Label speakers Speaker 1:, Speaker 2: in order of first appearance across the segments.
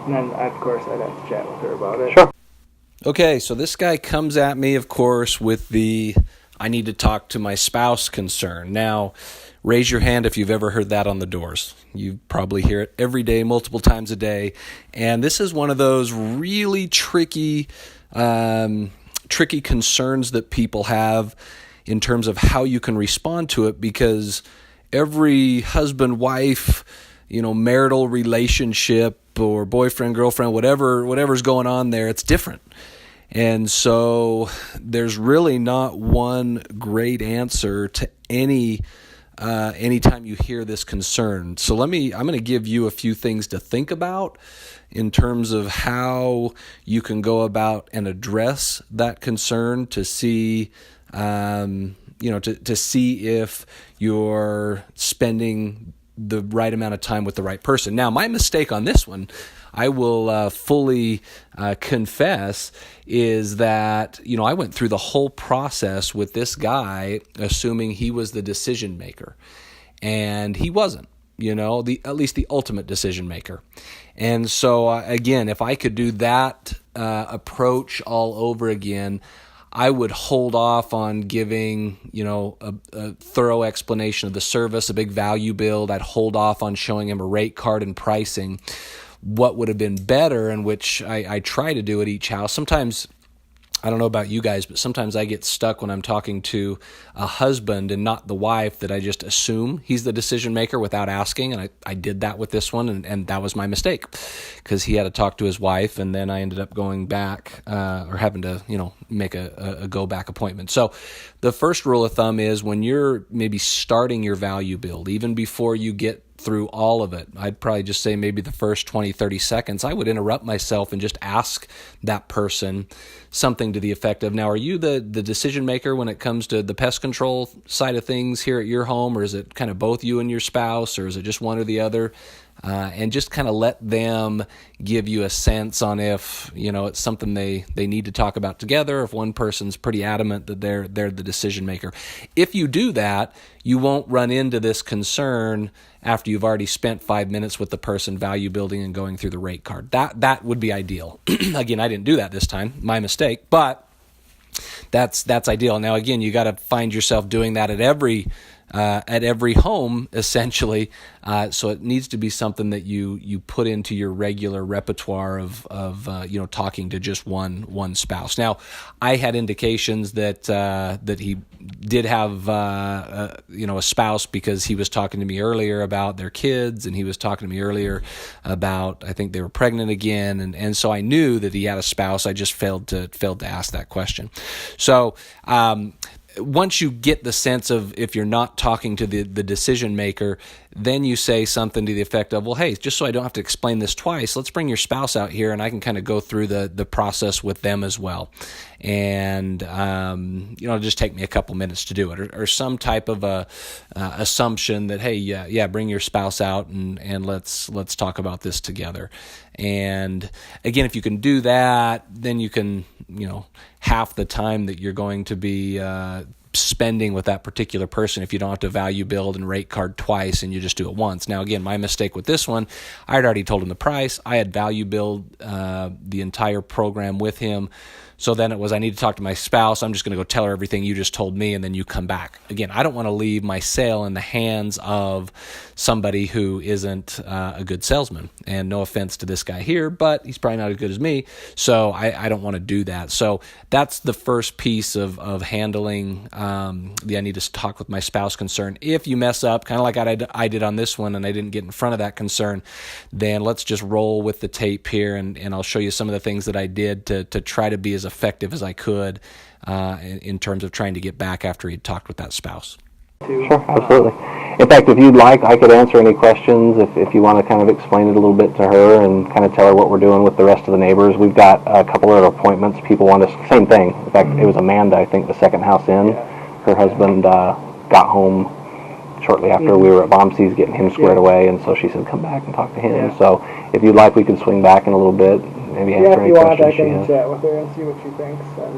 Speaker 1: And then, of course, I'd have to chat with her about it.
Speaker 2: Sure.
Speaker 3: Okay, so this guy comes at me, of course, with the I need to talk to my spouse concern. Now, raise your hand if you've ever heard that on the doors. You probably hear it every day, multiple times a day. And this is one of those really tricky concerns that people have in terms of how you can respond to it, because every husband, wife, marital relationship or boyfriend, girlfriend, whatever's going on there, it's different. And so there's really not one great answer to anytime you hear this concern. So I'm going to give you a few things to think about in terms of how you can go about and address that concern to see, to see if you're spending the right amount of time with the right person. Now, my mistake on this one, I will fully confess, is that, I went through the whole process with this guy assuming he was the decision maker, and he wasn't, at least the ultimate decision maker. And so, again, if I could do that approach all over again, I would hold off on giving, a thorough explanation of the service, a big value build. I'd hold off on showing him a rate card and pricing. What would have been better, and which I try to do at each house. Sometimes, I don't know about you guys, but sometimes I get stuck when I'm talking to a husband and not the wife, that I just assume he's the decision maker without asking. And I did that with this one, and that was my mistake, because he had to talk to his wife, and then I ended up going back or having to, make a go-back appointment. So the first rule of thumb is, when you're maybe starting your value build, even before you get through all of it, I'd probably just say maybe the first 20, 30 seconds, I would interrupt myself and just ask that person something to the effect of, now, are you the decision maker when it comes to the pest control side of things here at your home, or is it kind of both you and your spouse, or is it just one or the other? And just kind of let them give you a sense on if, it's something they need to talk about together, if one person's pretty adamant that they're the decision maker. If you do that, you won't run into this concern after you've already spent 5 minutes with the person value building and going through the rate card. That would be ideal. Again, I didn't do that this time, my mistake, but that's ideal. Now, again, you got to find yourself doing that at every home, essentially. So it needs to be something that you put into your regular repertoire of talking to just one spouse. Now, I had indications that he did have a spouse, because he was talking to me earlier about their kids, and he was talking to me earlier about, I think they were pregnant again, and so I knew that he had a spouse. I just failed to ask that question. So once you get the sense of, if you're not talking to the decision maker, then you say something to the effect of, well, hey, just so I don't have to explain this twice, let's bring your spouse out here and I can kind of go through the process with them as well. And, it'll just take me a couple minutes to do it, or some type of a assumption that, hey, yeah, bring your spouse out and let's talk about this together. And again, if you can do that, then you can, half the time that you're going to be spending with that particular person, if you don't have to value build and rate card twice and you just do it once. Now, again, my mistake with this one, I had already told him the price. I had value build the entire program with him. So then it was, I need to talk to my spouse. I'm just going to go tell her everything you just told me, and then you come back. Again, I don't want to leave my sale in the hands of somebody who isn't a good salesman. And no offense to this guy here, but he's probably not as good as me. So I don't want to do that. So that's the first piece of handling the I need to talk with my spouse concern. If you mess up, kind of like I did on this one, and I didn't get in front of that concern, then let's just roll with the tape here, and I'll show you some of the things that I did to try to be as effective as I could in terms of trying to get back after he'd talked with that spouse.
Speaker 2: Sure, absolutely. In fact, if you'd like, I could answer any questions if you want to kind of explain it a little bit to her and kind of tell her what we're doing with the rest of the neighbors. We've got a couple of appointments. People want us, same thing. In fact, it was Amanda, I think, the second house in. Her husband got home shortly after we were at Bombsey's getting him squared away, and so she said, come back and talk to him. So if you'd like, we could swing back in a little bit, maybe answer any questions she has.
Speaker 1: Yeah, if you want, I can chat with her and see what she thinks. And,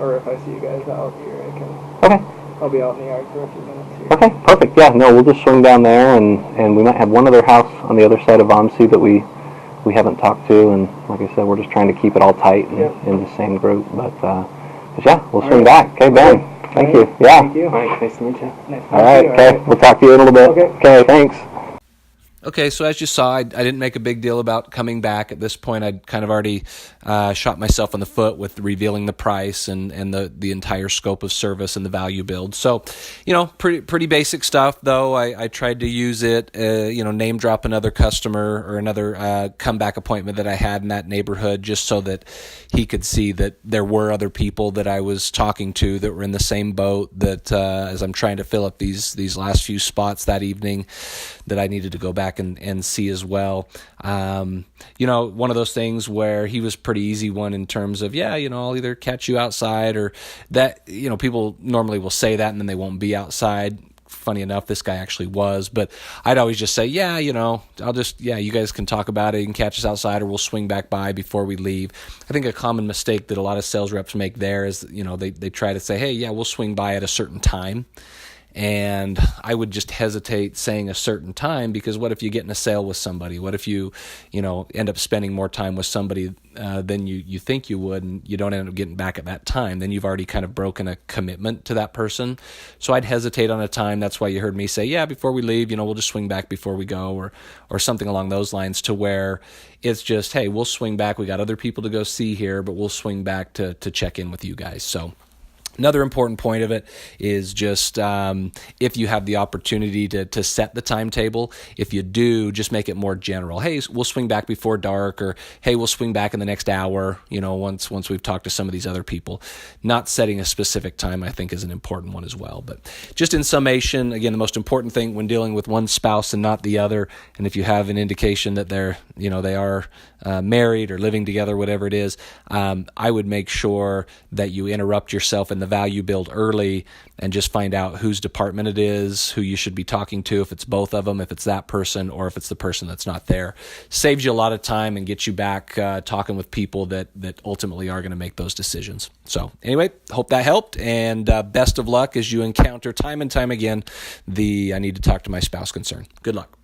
Speaker 1: or if I see you guys out here, I can...
Speaker 2: Okay.
Speaker 1: I'll be out in the yard for a few minutes here.
Speaker 2: Okay, perfect. Yeah, no, we'll just swing down there, and we might have one other house on the other side of Bombsey that we we haven't talked to, and like I said, we're just trying to keep it all tight and
Speaker 1: Yep.
Speaker 2: in the same group. But yeah, we'll swing
Speaker 1: right.
Speaker 2: back. Okay, Ben. Thank you. Yeah.
Speaker 1: Thank you.
Speaker 4: Mike, nice to meet you.
Speaker 1: Nice to
Speaker 2: All right.
Speaker 1: meet you.
Speaker 2: Okay. We'll talk to you in a little bit.
Speaker 1: Okay.
Speaker 2: Okay. Thanks.
Speaker 3: Okay, so as you saw, I didn't make a big deal about coming back. At this point, I'd kind of already shot myself in the foot with revealing the price and the entire scope of service and the value build. So, pretty basic stuff, though. I tried to use it, name drop another customer or another comeback appointment that I had in that neighborhood, just so that he could see that there were other people that I was talking to that were in the same boat, that as I'm trying to fill up these last few spots that evening, that I needed to go back and see as well. One of those things where he was pretty easy one in terms of, I'll either catch you outside or that, people normally will say that and then they won't be outside. Funny enough, this guy actually was, but I'd always just say, you guys can talk about it. You can catch us outside or we'll swing back by before we leave. I think a common mistake that a lot of sales reps make there is, they try to say, hey, we'll swing by at a certain time. And I would just hesitate saying a certain time, because what if you get in a sale with somebody? What if you end up spending more time with somebody than you think you would, and you don't end up getting back at that time? Then you've already kind of broken a commitment to that person. So I'd hesitate on a time. That's why you heard me say, before we leave, we'll just swing back before we go, or something along those lines, to where it's just, hey, we'll swing back. We got other people to go see here, but we'll swing back to check in with you guys. So another important point of it is just if you have the opportunity to set the timetable, if you do, just make it more general. Hey, we'll swing back before dark, or hey, we'll swing back in the next hour, once we've talked to some of these other people. Not setting a specific time, I think, is an important one as well. But just in summation, again, the most important thing when dealing with one spouse and not the other, and if you have an indication that they are married or living together, whatever it is, I would make sure that you interrupt yourself in the value build early and just find out whose department it is, who you should be talking to, if it's both of them, if it's that person, or if it's the person that's not there. Saves you a lot of time and gets you back talking with people that ultimately are going to make those decisions. So anyway, hope that helped, and best of luck as you encounter time and time again the I need to talk to my spouse concern. Good luck.